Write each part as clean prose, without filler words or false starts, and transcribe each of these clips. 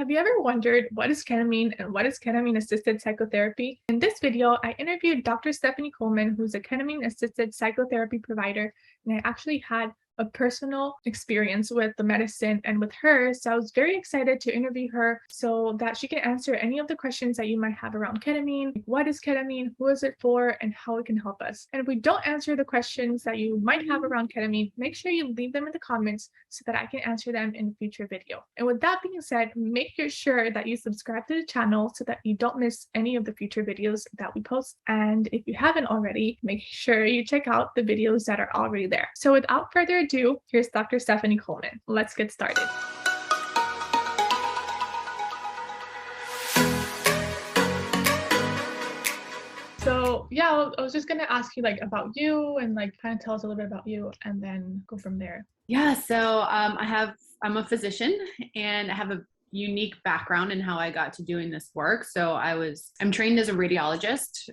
Have you ever wondered what is ketamine and what is ketamine assisted psychotherapy? In this video, I interviewed Dr. Stephanie Coleman, who's a ketamine assisted psychotherapy provider, and I actually had a personal experience with the medicine and with her. So I was very excited to interview her so that she can answer any of the questions that you might have around ketamine. Like, what is ketamine? Who is it for? And how it can help us. And if we don't answer the questions that you might have around ketamine, make sure you leave them in the comments so that I can answer them in a future video. And with that being said, make sure that you subscribe to the channel so that you don't miss any of the future videos that we post. And if you haven't already, make sure you check out the videos that are already there. So without further ado, here's Dr. Stephanie Coleman. Let's get started. So yeah, I was just gonna ask you about you and kind of tell us a little bit about you and then go from there. Yeah, so I'm a physician and I have a unique background in how I got to doing this work. So I'm trained as a radiologist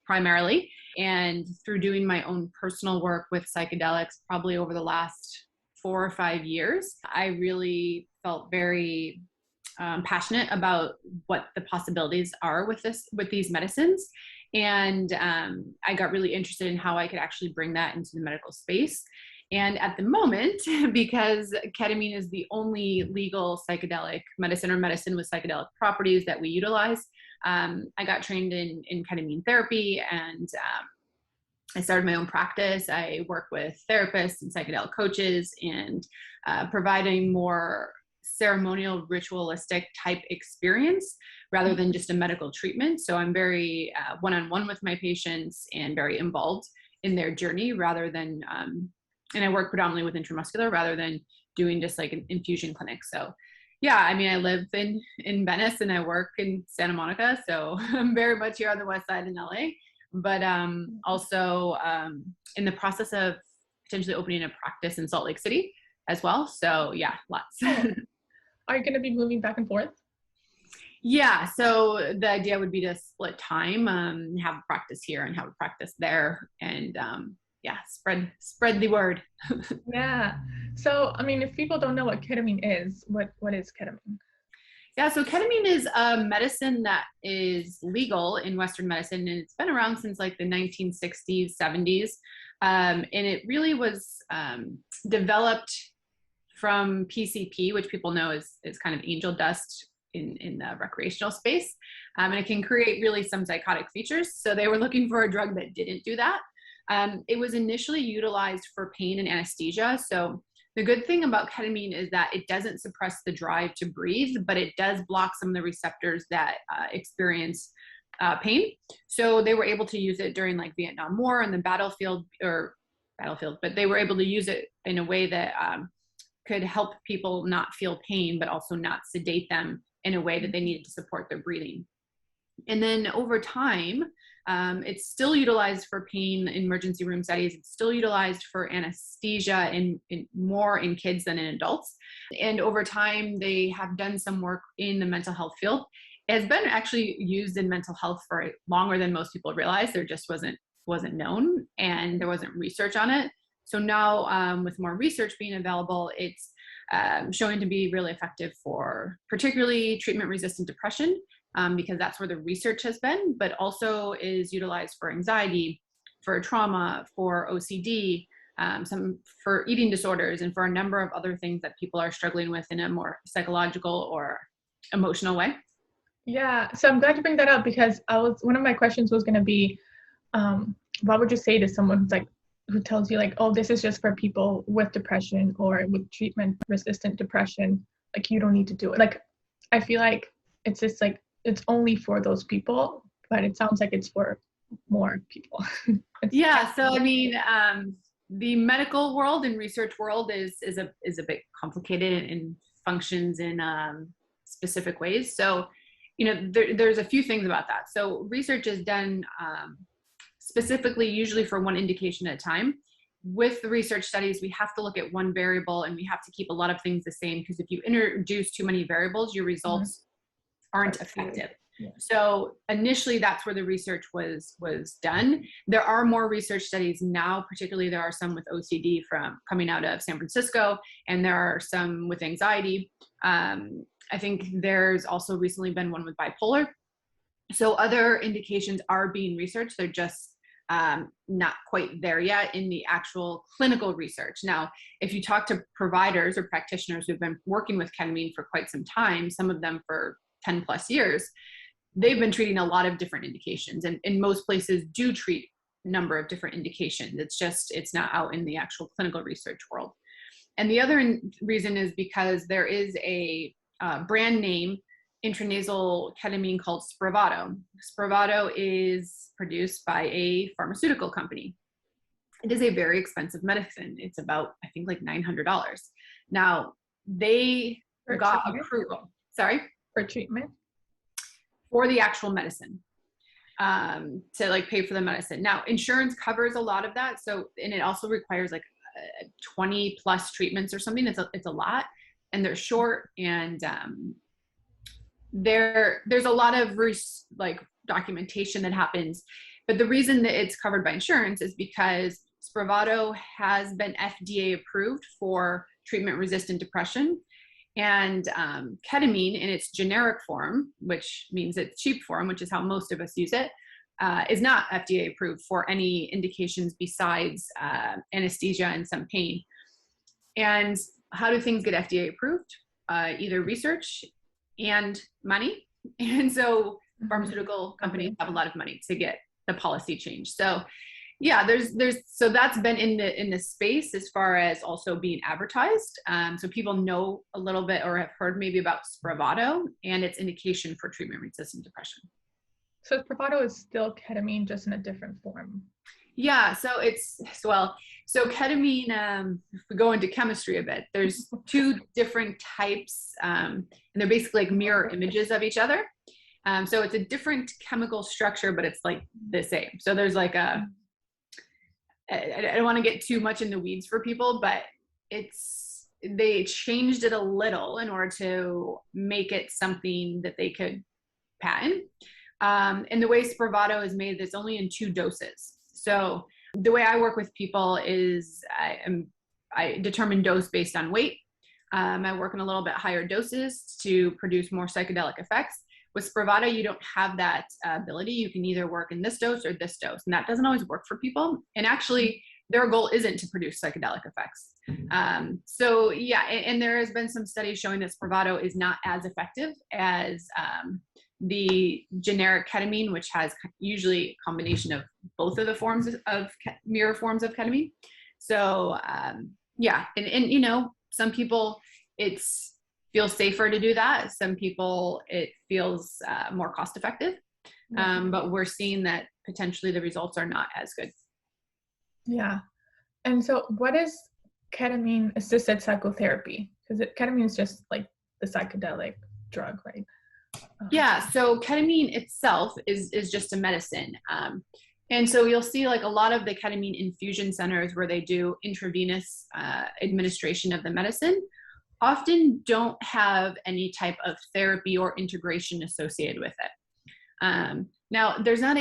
primarily, and through doing my own personal work with psychedelics, probably over the last 4 or 5 years, I really felt very passionate about what the possibilities are with these medicines. And I got really interested in how I could actually bring that into the medical space. And at the moment, because ketamine is the only legal psychedelic medicine or medicine with psychedelic properties that we utilize, I got trained in ketamine therapy, and I started my own practice. I work with therapists and psychedelic coaches and providing more ceremonial, ritualistic type experience rather than just a medical treatment. So I'm very one-on-one with my patients and very involved in their journey rather than and I work predominantly with intramuscular rather than doing just like an infusion clinic. So yeah, I mean, I live in Venice and I work in Santa Monica. So I'm very much here on the West Side in LA, but also in the process of potentially opening a practice in Salt Lake City as well. So yeah, lots. Are you going to be moving back and forth? Yeah, so the idea would be to split time, have a practice here and have a practice there, and yeah, spread the word. Yeah. So, I mean, if people don't know what ketamine is, what is ketamine? Yeah, so ketamine is a medicine that is legal in Western medicine, and it's been around since like the 1960s, 70s. And it really was developed from PCP, which people know is kind of angel dust in the recreational space. And it can create really some psychotic features. So they were looking for a drug that didn't do that. It was initially utilized for pain and anesthesia. So the good thing about ketamine is that it doesn't suppress the drive to breathe, but it does block some of the receptors that experience pain. So they were able to use it during like Vietnam War and the battlefield, but they were able to use it in a way that could help people not feel pain, but also not sedate them in a way that they needed to support their breathing. And then over time, it's still utilized for pain in emergency room settings. It's still utilized for anesthesia more in kids than in adults. And over time, they have done some work in the mental health field. It has been actually used in mental health for longer than most people realize. There just wasn't known, and there wasn't research on it. So now, with more research being available, it's showing to be really effective for particularly treatment-resistant depression, because that's where the research has been, but also is utilized for anxiety, for trauma, for OCD, some for eating disorders, and for a number of other things that people are struggling with in a more psychological or emotional way. Yeah, so I'm glad you bring that up because one of my questions was going to be, what would you say to someone who tells you oh, this is just for people with depression or with treatment-resistant depression, you don't need to do it. I feel like it's just it's only for those people, but it sounds like it's for more people. Yeah, so I mean, the medical world and research world is a bit complicated and functions in specific ways. So, there's a few things about that. So research is done specifically usually for one indication at a time. With the research studies, we have to look at one variable and we have to keep a lot of things the same, because if you introduce too many variables, your results aren't effective. So initially, that's where the research was done. There are more research studies now, particularly there are some with OCD from coming out of San Francisco, and there are some with anxiety. I think there's also recently been one with bipolar. So other indications are being researched. They're just not quite there yet in the actual clinical research. Now, if you talk to providers or practitioners who've been working with ketamine for quite some time, some of them for 10 plus years, they've been treating a lot of different indications, and in most places do treat a number of different indications. It's not out in the actual clinical research world. And the other reason is because there is a brand name intranasal ketamine called Spravato. Spravato is produced by a pharmaceutical company. It is a very expensive medicine. It's about, I think, like $900. Now, they got approval. Sorry? For treatment? For the actual medicine, to like pay for the medicine. Now, insurance covers a lot of that. So, and it also requires like 20 plus treatments or something. It's a lot, and they're short, and there's a lot of like documentation that happens. But the reason that it's covered by insurance is because Spravato has been FDA approved for treatment-resistant depression. And ketamine in its generic form, which means its cheap form, which is how most of us use it, is not FDA approved for any indications besides anesthesia and some pain. And how do things get FDA approved? Either research and money. And so pharmaceutical companies have a lot of money to get the policy changed. So yeah, so that's been in the space as far as also being advertised. So people know a little bit or have heard maybe about Spravato and its indication for treatment-resistant depression. So Spravato is still ketamine, just in a different form. Yeah, so so ketamine, if we go into chemistry a bit, there's two different types, and they're basically like mirror images of each other. So it's a different chemical structure, but it's like the same. So there's like I don't want to get too much in the weeds for people, but they changed it a little in order to make it something that they could patent. And the way Spravato is made, it's only in 2 doses. So the way I work with people is I determine dose based on weight. I work in a little bit higher doses to produce more psychedelic effects. With Spravato, you don't have that ability. You can either work in this dose or this dose, and that doesn't always work for people. And actually, their goal isn't to produce psychedelic effects. So yeah, and there has been some studies showing that Spravato is not as effective as the generic ketamine, which has usually a combination of both of the forms of mirror forms of ketamine. So yeah, and you know, some people feels safer to do that. Some people it feels more cost effective, but we're seeing that potentially the results are not as good. Yeah. And so what is ketamine assisted psychotherapy? Because ketamine is just like the psychedelic drug, right? Yeah, so ketamine itself is just a medicine. And so you'll see like a lot of the ketamine infusion centers where they do intravenous administration of the medicine often don't have any type of therapy or integration associated with it. Now, there's not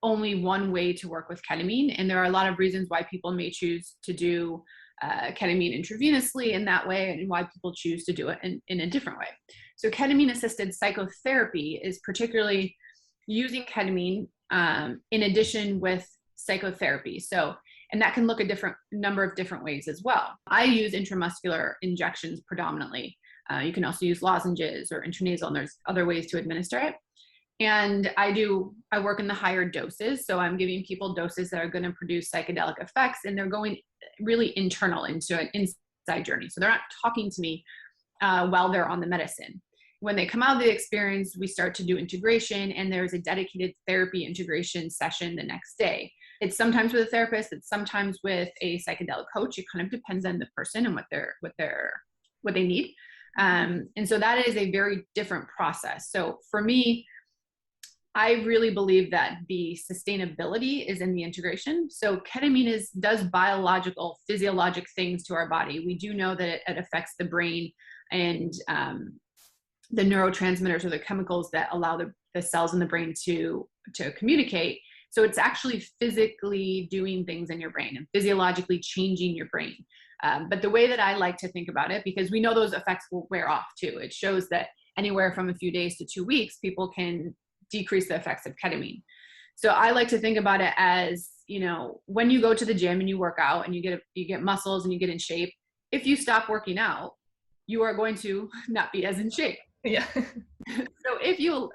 only one way to work with ketamine, and there are a lot of reasons why people may choose to do ketamine intravenously in that way, and why people choose to do it in a different way. So ketamine-assisted psychotherapy is particularly using ketamine in addition with psychotherapy. And that can look a number of different ways as well. I use intramuscular injections predominantly. You can also use lozenges or intranasal, and there's other ways to administer it. And I work in the higher doses. So I'm giving people doses that are going to produce psychedelic effects, and they're going really internal into an inside journey. So they're not talking to me while they're on the medicine. When they come out of the experience, we start to do integration, and there's a dedicated therapy integration session the next day. It's sometimes with a therapist, it's sometimes with a psychedelic coach. It kind of depends on the person and what they need. And so that is a very different process. So for me, I really believe that the sustainability is in the integration. So ketamine does biological, physiologic things to our body. We do know that it affects the brain and the neurotransmitters or the chemicals that allow the cells in the brain to communicate. So it's actually physically doing things in your brain and physiologically changing your brain. But the way that I like to think about it, because we know those effects will wear off too, it shows that anywhere from a few days to 2 weeks, people can decrease the effects of ketamine. So I like to think about it as, you know, when you go to the gym and you work out and you get muscles and you get in shape, if you stop working out, you are going to not be as in shape. Yeah. So if you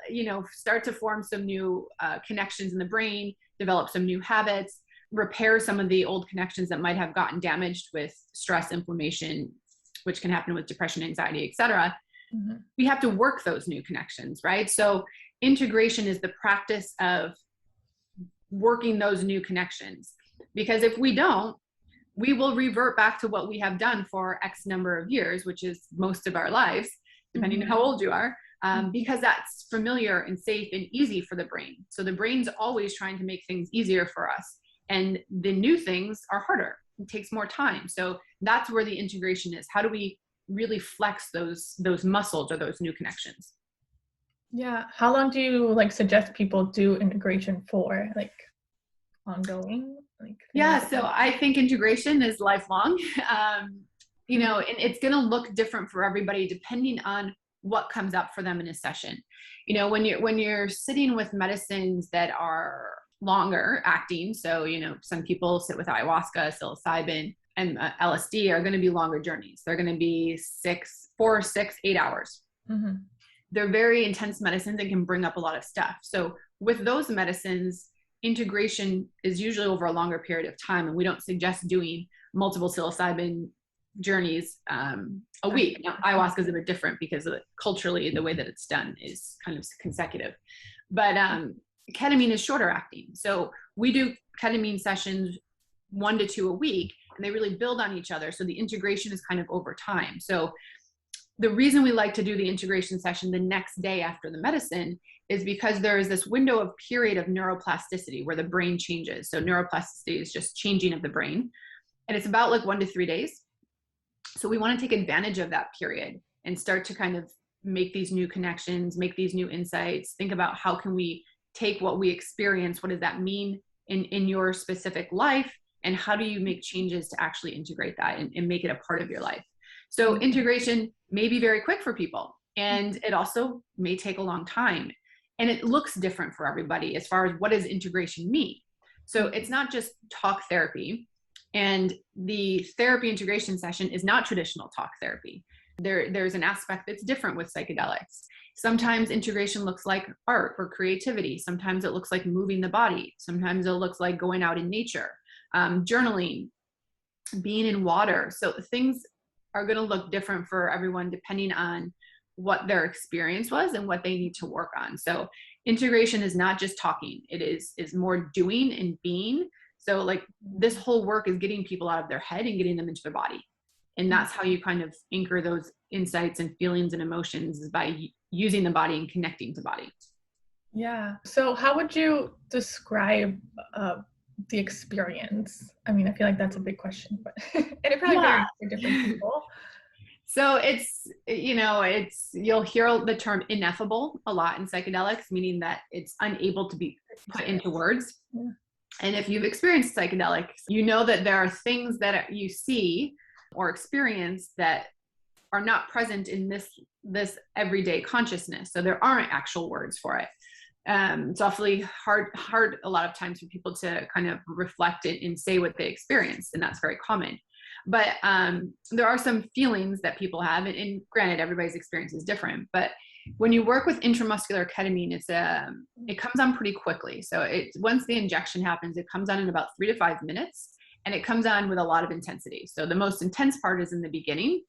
start to form some new connections in the brain, develop some new habits, repair some of the old connections that might have gotten damaged with stress, inflammation, which can happen with depression, anxiety, etc. Mm-hmm. We have to work those new connections, right? So integration is the practice of working those new connections, because if we don't, we will revert back to what we have done for X number of years, which is most of our lives, depending Mm-hmm. on how old you are, because that's familiar and safe and easy for the brain. So the brain's always trying to make things easier for us. And the new things are harder. It takes more time. So that's where the integration is. How do we really flex those muscles or those new connections? Yeah. How long do you suggest people do integration for? Ongoing? Yeah, so I think integration is lifelong. And it's going to look different for everybody depending on what comes up for them in a session. When you're sitting with medicines that are longer acting, so some people sit with ayahuasca, psilocybin, and LSD are going to be longer journeys. They're going to be 4, 6, 8 hours. Mm-hmm. They're very intense medicines and can bring up a lot of stuff. So with those medicines, integration is usually over a longer period of time, and we don't suggest doing multiple psilocybin journeys a week. Now, ayahuasca is a bit different because culturally the way that it's done is kind of consecutive. But ketamine is shorter acting. So we do ketamine sessions 1 to 2 a week, and they really build on each other. So the integration is kind of over time. So the reason we like to do the integration session the next day after the medicine is because there is this window of period of neuroplasticity where the brain changes. So neuroplasticity is just changing of the brain. And it's about 1 to 3 days. So we want to take advantage of that period and start to kind of make these new connections, make these new insights, think about how can we take what we experience, what does that mean in your specific life, and how do you make changes to actually integrate that and make it a part of your life. So integration may be very quick for people, and it also may take a long time. And it looks different for everybody as far as what does integration mean. So it's not just talk therapy, and the therapy integration session is not traditional talk therapy. There's an aspect that's different with psychedelics. Sometimes integration looks like art or creativity. Sometimes it looks like moving the body. Sometimes it looks like going out in nature, journaling, being in water. So things are going to look different for everyone depending on what their experience was and what they need to work on. So integration is not just talking. It is more doing and being. So this whole work is getting people out of their head and getting them into their body. And that's how you kind of anchor those insights and feelings and emotions, is by using the body and connecting to body. Yeah. So how would you describe the experience? I mean, I feel like that's a big question, but and it probably varies for different people. So you'll hear the term ineffable a lot in psychedelics, meaning that it's unable to be put into words. Yeah. And if you've experienced psychedelics, you know that there are things that you see or experience that are not present in this everyday consciousness. So there aren't actual words for it. It's awfully hard a lot of times for people to kind of reflect it and say what they experienced, and that's very common. But there are some feelings that people have, and granted, everybody's experience is different. But when you work with intramuscular ketamine, it comes on pretty quickly. So once the injection happens, it comes on in about 3 to 5 minutes, and it comes on with a lot of intensity. So the most intense part is in the beginning.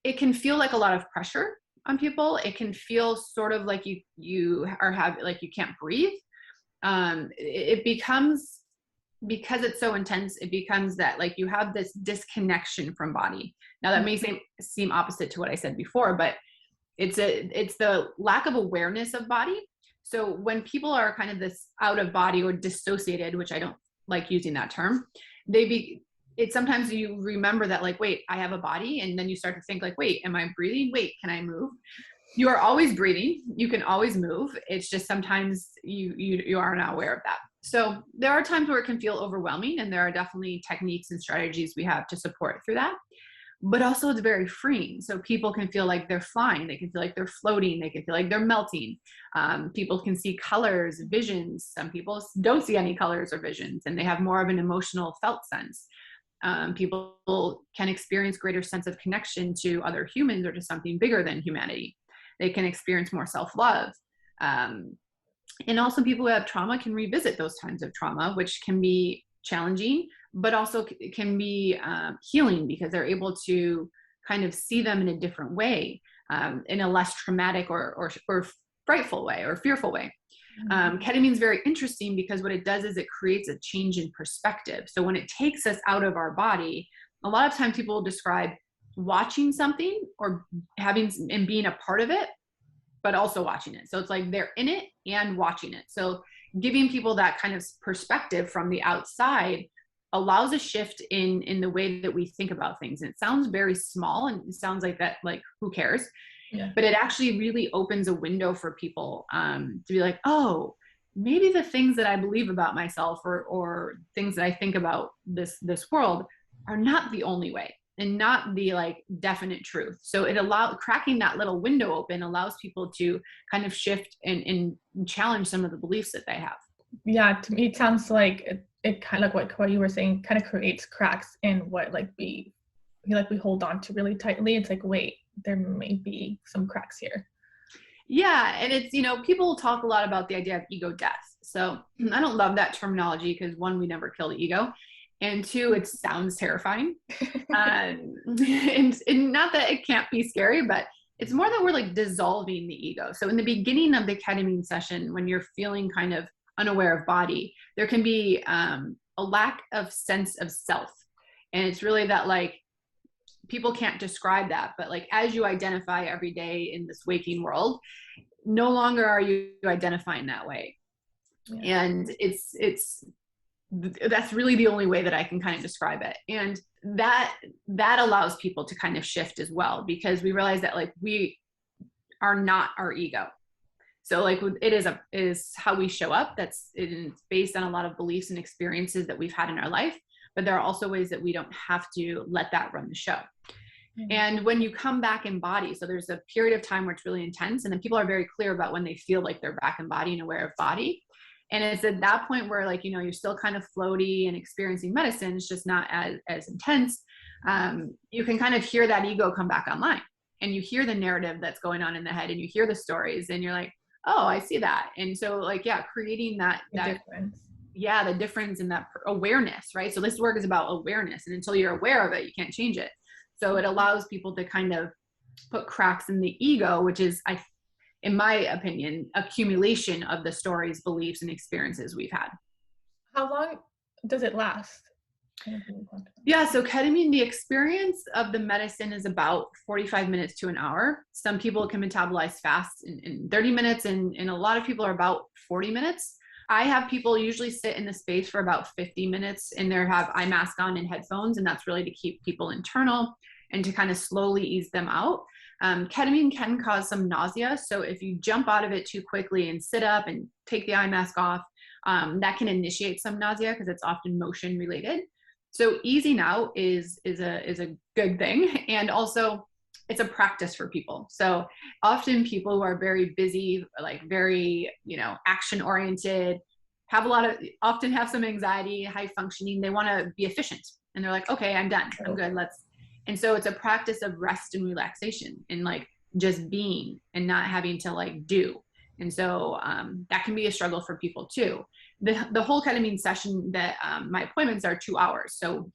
It can feel like a lot of pressure on people. It can feel sort of like you can't breathe. It becomes, because it's so intense, it becomes that you have this disconnection from body. Now that may seem opposite to what I said before, but it's the lack of awareness of body. So when people are kind of this out of body or dissociated, which I don't like using that term, it's sometimes you remember that like, wait, I have a body. And then you start to think like, wait, am I breathing? Wait, can I move? You are always breathing. You can always move. It's just sometimes you are not aware of that. So there are times where it can feel overwhelming, and there are definitely techniques and strategies we have to support through that. But also it's very freeing. So people can feel like they're flying. They can feel like they're floating. They can feel like they're melting. People can see colors, visions. Some people don't see any colors or visions, and they have more of an emotional felt sense. People can experience greater sense of connection to other humans or to something bigger than humanity. They can experience more self-love. And also people who have trauma can revisit those times of trauma, which can be challenging, but also can be healing, because they're able to kind of see them in a different way, in a less traumatic or frightful way or fearful way. Ketamine is very interesting because what it does is it creates a change in perspective. So when it takes us out of our body, a lot of times people will describe watching something or having and being a part of it, but also watching it. So it's like they're in it and watching it. So giving people that kind of perspective from the outside allows a shift in the way that we think about things. And it sounds very small, and it sounds like that, like, who cares? Yeah. But it actually really opens a window for people to be like, oh, maybe the things that I believe about myself or things that I think about this world are not the only way, and not the like definite truth. So it cracking that little window open allows people to kind of shift and challenge some of the beliefs that they have. Yeah, to me, it sounds like it kind of like what you were saying, kind of creates cracks in what like we hold on to really tightly. It's like, wait, there may be some cracks here. Yeah. And it's, people talk a lot about the idea of ego death. So I don't love that terminology because, one, we never kill the ego. And two, it sounds terrifying. And not that it can't be scary, but it's more that we're like dissolving the ego. So in the beginning of the ketamine session, when you're feeling kind of unaware of body, there can be a lack of sense of self. And it's really that, like, people can't describe that, but like as you identify every day in this waking world, no longer are you identifying that way. Yeah. And that's really the only way that I can kind of describe it. And that allows people to kind of shift as well, because we realize that like we are not our ego. So like it is how we show up. It's based on a lot of beliefs and experiences that we've had in our life, but there are also ways that we don't have to let that run the show. Mm-hmm. And when you come back in body, so there's a period of time where it's really intense, and then people are very clear about when they feel like they're back in body and aware of body. And it's at that point where, like, you're still kind of floaty and experiencing medicine. It's just not as intense. You can kind of hear that ego come back online, and you hear the narrative that's going on in the head, and you hear the stories, and you're like, oh, I see that. And so like, yeah, creating that difference. Yeah, the difference in that awareness, right? So this work is about awareness, and until you're aware of it, you can't change it. So it allows people to kind of put cracks in the ego, which is, in my opinion, accumulation of the stories, beliefs, and experiences we've had. How long does it last? Yeah, so ketamine, the experience of the medicine is about 45 minutes to an hour. Some people can metabolize fast in 30 minutes, and a lot of people are about 40 minutes. I have people usually sit in the space for about 50 minutes, and they have eye mask on and headphones, and that's really to keep people internal and to kind of slowly ease them out. Ketamine can cause some nausea. So if you jump out of it too quickly and sit up and take the eye mask off, that can initiate some nausea because it's often motion related. So easing out is a good thing. And also it's a practice for people. So often people who are very busy, like very, action oriented, often have some anxiety, high functioning. They want to be efficient, and they're like, okay, I'm done. I'm good. And so it's a practice of rest and relaxation and like just being and not having to like do. And so that can be a struggle for people too. The whole ketamine session that my appointments are 2 hours. So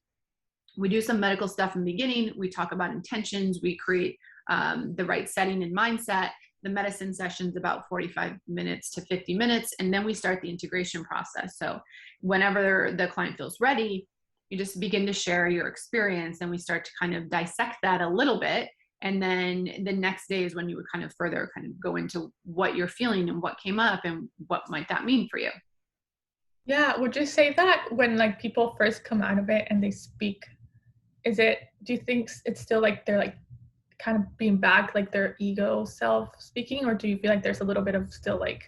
we do some medical stuff in the beginning. We talk about intentions. We create the right setting and mindset. The medicine session's about 45 minutes to 50 minutes. And then we start the integration process. So whenever the client feels ready, you just begin to share your experience, and we start to kind of dissect that a little bit. And then the next day is when you would kind of further kind of go into what you're feeling and what came up and what might that mean for you. Yeah, would you say that when like people first come out of it and they speak, do you think it's still like they're like kind of being back like their ego self speaking, or do you feel like there's a little bit of still like,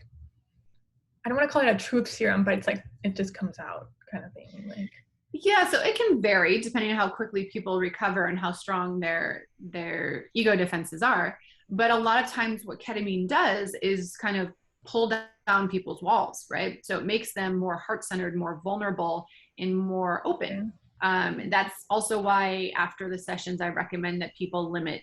I don't want to call it a truth serum, but it's like it just comes out kind of thing. Like, Yeah, so it can vary depending on how quickly people recover and how strong their ego defenses are. But a lot of times what ketamine does is kind of pull down people's walls, right? So it makes them more heart-centered, more vulnerable, and more open. okay. And that's also why after the sessions, I recommend that people limit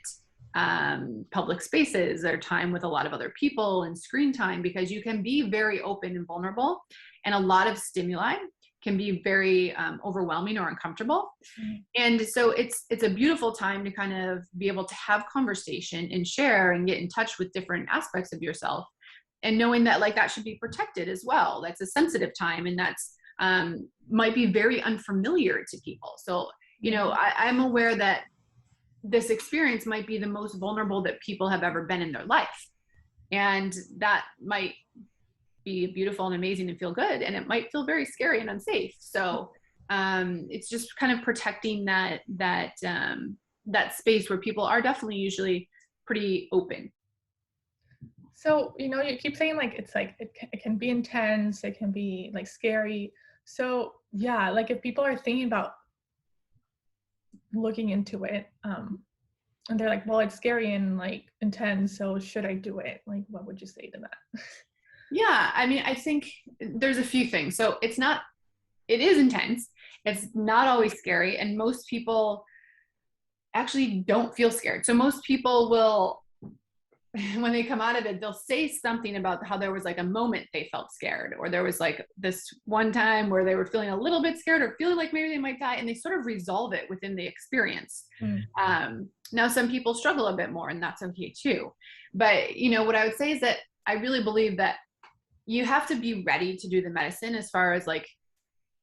public spaces or time with a lot of other people and screen time, because you can be very open and vulnerable, and a lot of stimuli can be very overwhelming or uncomfortable. Mm. And so it's a beautiful time to kind of be able to have conversation and share and get in touch with different aspects of yourself, and knowing that like that should be protected as well. That's a sensitive time, and that's might be very unfamiliar to people. So I'm aware that this experience might be the most vulnerable that people have ever been in their life, and that might be beautiful and amazing and feel good, and it might feel very scary and unsafe. So it's just kind of protecting that space where people are definitely usually pretty open. So, you keep saying like it's like it can be intense, it can be like scary. So, yeah, like if people are thinking about looking into it, and they're like, well, it's scary and like intense, so should I do it? Like, what would you say to that? Yeah, I mean, I think there's a few things. So it is intense, it's not always scary, and most people actually don't feel scared. So most people will, when they come out of it, they'll say something about how there was like a moment they felt scared, or there was like this one time where they were feeling a little bit scared or feeling like maybe they might die, and they sort of resolve it within the experience. Mm. Now, some people struggle a bit more, and that's okay too. But what I would say is that I really believe that you have to be ready to do the medicine, as far as like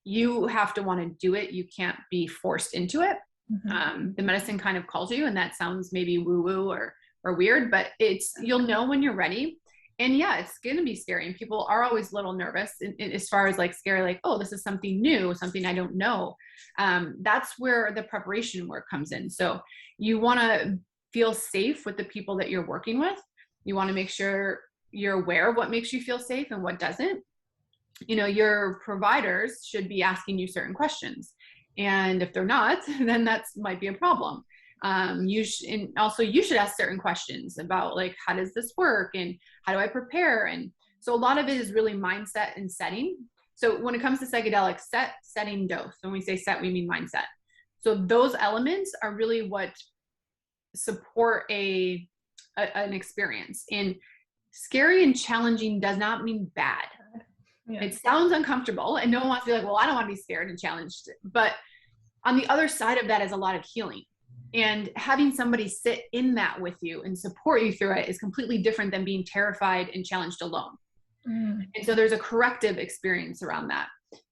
you have to want to do it. You can't be forced into it. Mhm. The medicine kind of calls you, and that sounds maybe woo woo or weird, but you'll know when you're ready. And yeah, it's going to be scary, and people are always a little nervous as far as like scary, like, oh, this is something new, something I don't know. That's where the preparation work comes in. So you want to feel safe with the people that you're working with. You want to make sure you're aware of what makes you feel safe and what doesn't. Your providers should be asking you certain questions, and if they're not, then that's might be a problem. And also you should ask certain questions about like, how does this work, and how do I prepare? And so a lot of it is really mindset and setting. So when it comes to psychedelics, setting, dose. When we say set, we mean mindset. So those elements are really what support an experience. And scary and challenging does not mean bad. Yeah. It sounds uncomfortable, and no one wants to be like, well, I don't want to be scared and challenged. But on the other side of that is a lot of healing. And having somebody sit in that with you and support you through it is completely different than being terrified and challenged alone. Mm. And so there's a corrective experience around that.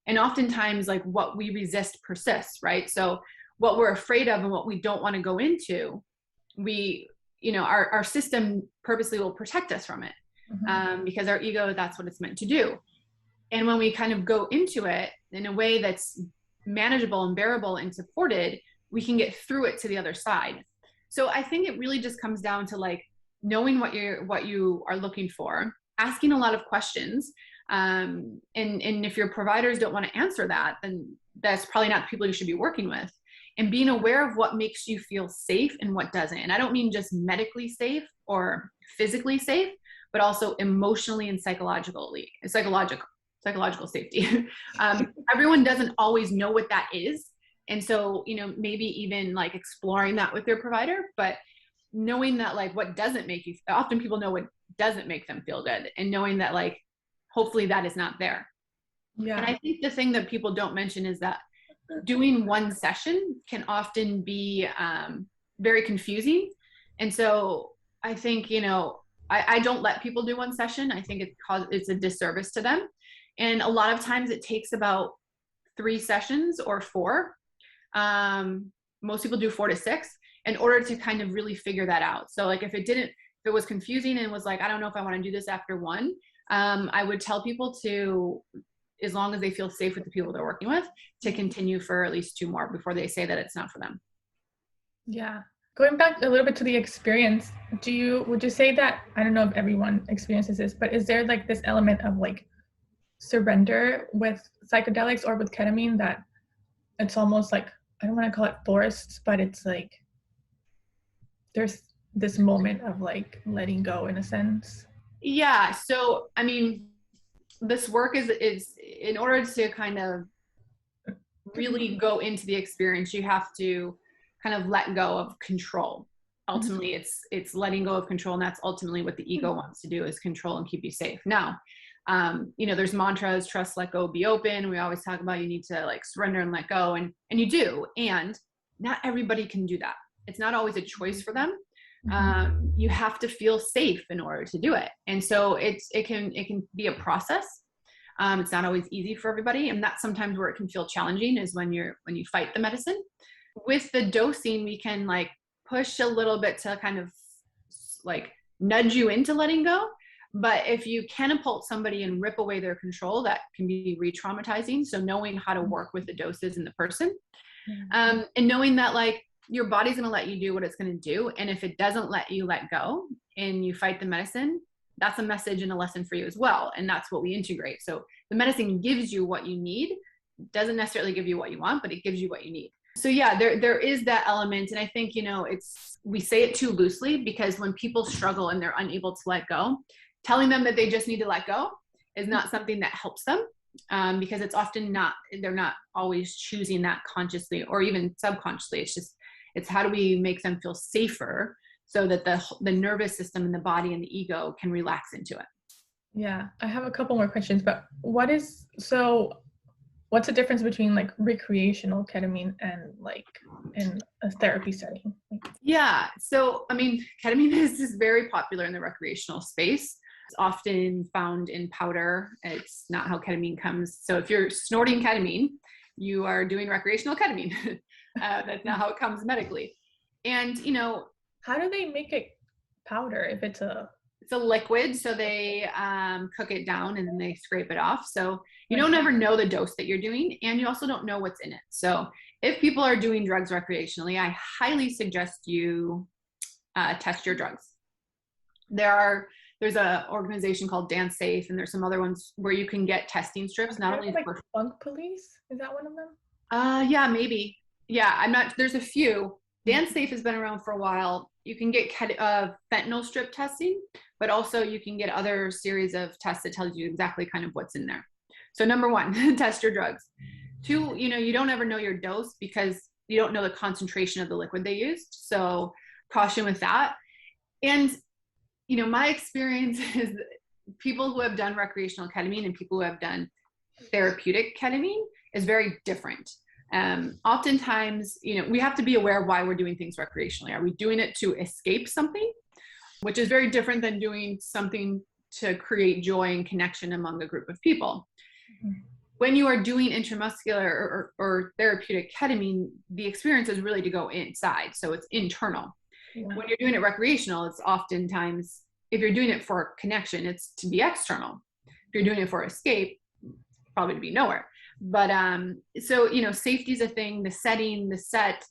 And oftentimes, like, what we resist persists, right? So what we're afraid of and what we don't want to go into, our system purposely will protect us from it, Mhm. because our ego, that's what it's meant to do. And when we kind of go into it in a way that's manageable and bearable and supported, we can get through it to the other side. So I think it really just comes down to like knowing what you are looking for, asking a lot of questions. And if your providers don't want to answer that, then that's probably not the people you should be working with. And being aware of what makes you feel safe and what doesn't. And I don't mean just medically safe or physically safe, but also emotionally and psychological safety. Everyone doesn't always know what that is. And so, maybe even like exploring that with your provider, but knowing that like what doesn't make you, often people know what doesn't make them feel good, and knowing that like, hopefully that is not there. And Yeah. I think the thing that people don't mention is that doing one session can often be very confusing. And so I think, I don't let people do one session. I think it's a disservice to them. And a lot of times it takes about 3 sessions or 4. Most people do 4 to 6 in order to kind of really figure that out. So like if it was confusing and was like, I don't know if I want to do this after one, I would tell people to as long as they feel safe with the people they're working with, to continue for at least 2 more before they say that it's not for them. Yeah. Going back a little bit to the experience, would you say that, I don't know if everyone experiences this, but is there like this element of like surrender with psychedelics or with ketamine, that it's almost like, I don't want to call it forced, but it's like there's this moment of like letting go in a sense? Yeah. So, I mean, this work is in order to kind of really go into the experience, you have to kind of let go of control. Ultimately, it's letting go of control, and that's ultimately what the ego wants to do, is control and keep you safe. Now, there's mantras: trust, let go, be open. We always talk about you need to like surrender and let go, and you do. And not everybody can do that. It's not always a choice for them. You have to feel safe in order to do it, and so it can be a process. It's not always easy for everybody, and that's sometimes where it can feel challenging, is when you fight the medicine. With the dosing, we can like push a little bit to kind of like nudge you into letting go. But if you catapult somebody and rip away their control, that can be re-traumatizing. So knowing how to work with the doses in the person, and knowing that like your body's going to let you do what it's going to do. And if it doesn't let you let go and you fight the medicine, that's a message and a lesson for you as well. And that's what we integrate. So the medicine gives you what you need, doesn't necessarily give you what you want, but it gives you what you need. So yeah, there is that element. And I think, we say it too loosely, because when people struggle and they're unable to let go, telling them that they just need to let go is not something that helps them, because it's often they're not always choosing that consciously or even subconsciously. It's how do we make them feel safer so that the nervous system and the body and the ego can relax into it. Yeah, I have a couple more questions, but what's the difference between like recreational ketamine and like in a therapy setting? Yeah. So, I mean, ketamine is very popular in the recreational space. It's often found in powder. It's not how ketamine comes. So if you're snorting ketamine, you are doing recreational ketamine. That's not how it comes medically. And, how do they make it powder if it's a liquid? So they cook it down and then they scrape it off. So you don't ever know the dose that you're doing, and you also don't know what's in it. So if people are doing drugs recreationally, I highly suggest you test your drugs. There's an organization called Dance Safe, and there's some other ones where you can get testing strips. Not only like for Funk Police, is that one of them? Yeah, maybe. Yeah, I'm not. There's a few. Dance Safe has been around for a while. You can get fentanyl strip testing, but also you can get other series of tests that tells you exactly kind of what's in there. So number 1, test your drugs. 2, you don't ever know your dose because you don't know the concentration of the liquid they used. So caution with that. And, my experience is people who have done recreational ketamine and people who have done therapeutic ketamine is very different. Oftentimes, we have to be aware of why we're doing things recreationally. Are we doing it to escape something, which is very different than doing something to create joy and connection among a group of people? When you are doing intramuscular or therapeutic ketamine, the experience is really to go inside. So it's internal. Yeah. When you're doing it recreational, it's oftentimes, if you're doing it for connection, it's to be external. If you're doing it for escape, probably to be nowhere. But so safety is a thing. The setting, the set,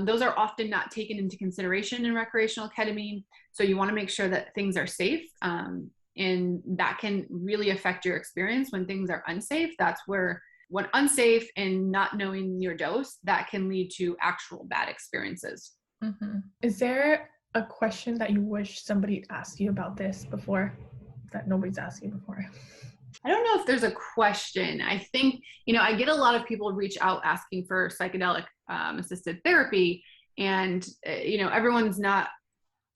those are often not taken into consideration in recreational ketamine. So you want to make sure that things are safe, and that can really affect your experience when things are unsafe. That's when unsafe and not knowing your dose, that can lead to actual bad experiences. Mm-hmm. Is there a question that you wish somebody asked you about this before that nobody's asked you before? I don't know if there's a question. I think, I get a lot of people reach out asking for psychedelic assisted therapy, and, everyone's not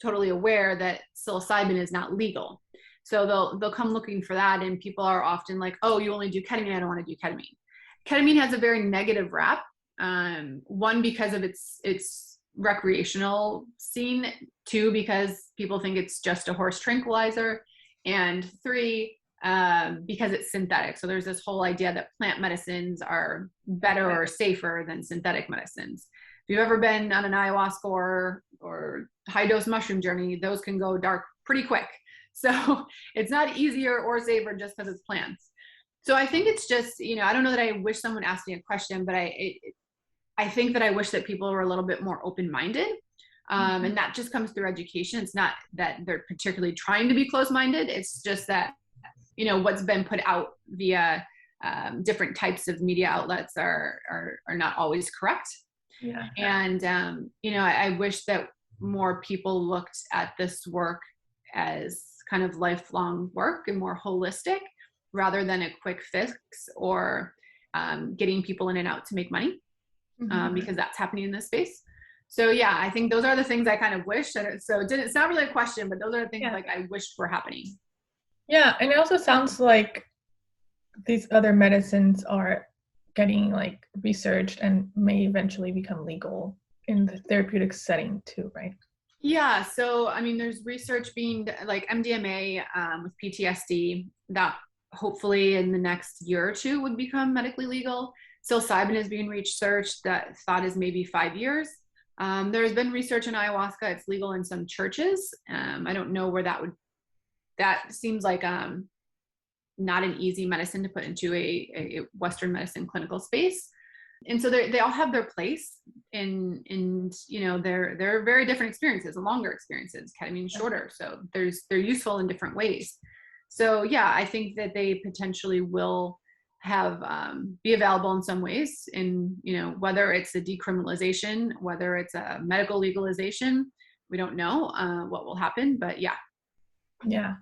totally aware that psilocybin is not legal. So they'll come looking for that, and people are often like, oh, you only do ketamine, I don't want to do ketamine. Ketamine has a very negative rap. 1, because of its recreational scene. 2, because people think it's just a horse tranquilizer. And 3, because it's synthetic. So there's this whole idea that plant medicines are better or safer than synthetic medicines. If you've ever been on an ayahuasca or high dose mushroom journey, those can go dark pretty quick. So it's not easier or safer just because it's plants. So I think it's just, I don't know that I wish someone asked me a question, but I think that I wish that people were a little bit more open-minded. And that just comes through education. It's not that they're particularly trying to be closed-minded. It's just that, what's been put out via different types of media outlets are not always correct. Yeah. And, I wish that more people looked at this work as kind of lifelong work and more holistic rather than a quick fix or getting people in and out to make money, because that's happening in this space. So yeah, I think those are the things I kind of wish. So it's not really a question, but those are the things like I wished were happening. Yeah, and it also sounds like these other medicines are getting like researched and may eventually become legal in the therapeutic setting too, right? Yeah, so I mean, there's research being like MDMA with PTSD that hopefully in the next year or two would become medically legal. Psilocybin is being researched. That thought is maybe 5 years. There's been research in ayahuasca. It's legal in some churches. I don't know where that seems like not an easy medicine to put into a Western medicine clinical space. And so they all have their place in they're very different experiences, longer experiences, ketamine shorter. So they're useful in different ways. So yeah, I think that they potentially will have be available in some ways in, whether it's a decriminalization, whether it's a medical legalization, we don't know what will happen, but yeah. Yeah.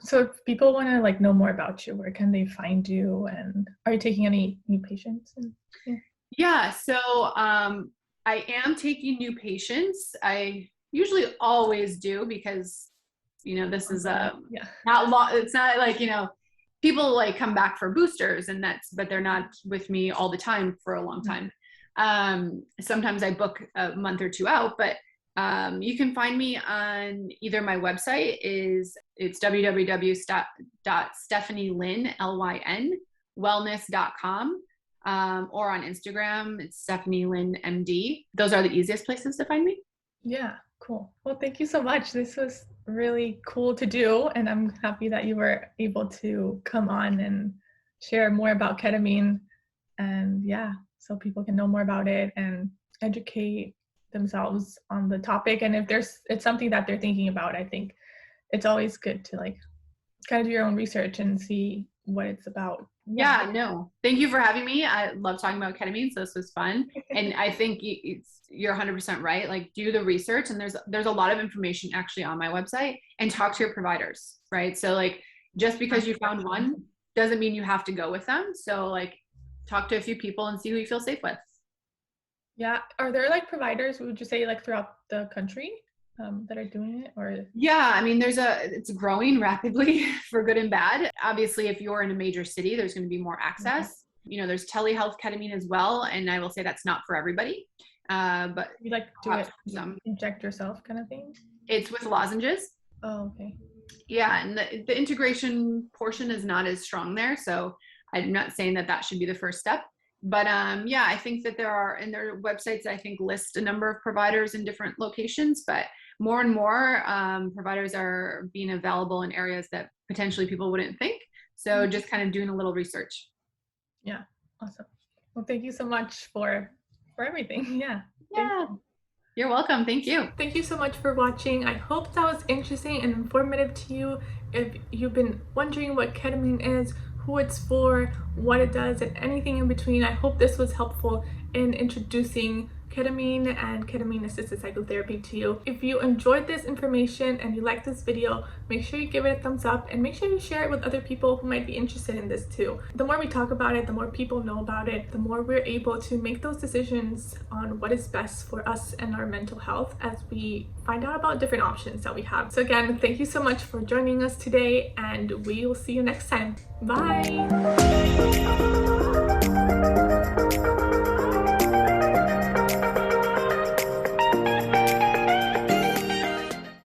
So if people want to like know more about you, where can they find you, and are you taking any new patients? Yeah, so I am taking new patients. I usually always do because this is not long. It's not like people like come back for boosters but they're not with me all the time for a long time. Sometimes I book a month or two out, but you can find me on either my website it's www.stephanielynn.wellness.com or on Instagram it's Stephanie Lynn MD. Those are the easiest places to find me. Yeah, cool. Well, thank you so much. This was really cool to do, and I'm happy that you were able to come on and share more about ketamine, and so people can know more about it and educate themselves on the topic. And if it's something that they're thinking about, I think it's always good to like kind of do your own research and see what it's about. Yeah, no, thank you for having me. I love talking about ketamine, so this was fun. And I think you're 100% right. Like, do the research, and there's a lot of information actually on my website, and talk to your providers, right? So like, just because you found one doesn't mean you have to go with them. So like, talk to a few people and see who you feel safe with. Yeah. Are there like providers, would you say, like throughout the country that are doing it? Or yeah, I mean, it's growing rapidly for good and bad. Obviously, if you're in a major city, there's going to be more access. There's telehealth ketamine as well, and I will say that's not for everybody. But you like do it inject yourself kind of thing? It's with lozenges. Oh, okay. Yeah, and the integration portion is not as strong there, so I'm not saying that should be the first step. But I think that there are, and their websites I think list a number of providers in different locations, but more and more providers are being available in areas that potentially people wouldn't think. So just kind of doing a little research. Yeah, awesome. Well, thank you so much for everything. Yeah. You're welcome. Thank you. Thank you so much for watching. I hope that was interesting and informative to you. If you've been wondering what ketamine is, who it's for, what it does, and anything in between, I hope this was helpful in introducing ketamine and ketamine-assisted psychotherapy to you. If you enjoyed this information and you like this video, make sure you give it a thumbs up and make sure you share it with other people who might be interested in this too. The more we talk about it, the more people know about it, the more we're able to make those decisions on what is best for us and our mental health as we find out about different options that we have. So again, thank you so much for joining us today, and we will see you next time. Bye!